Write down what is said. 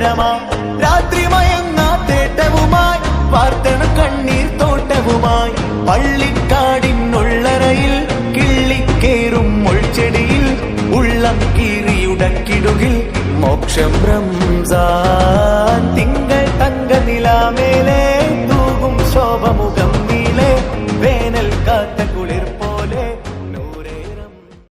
പഴമാ രാത്രി മയങ്ങാ തേട്ടവുമായി വാർത്തണം കണ്ണീർ തോട്ടവുമായി പള്ളിക്കാടിനുള്ളറയിൽ കിള്ളിക്കേറും മുൾച്ചെടിയിൽ ഉള്ളം കീറിയുടക്കിടുകിൽ മോക്ഷം റംസാൻ തിങ്കൾ തങ്ക നിലാമേലേ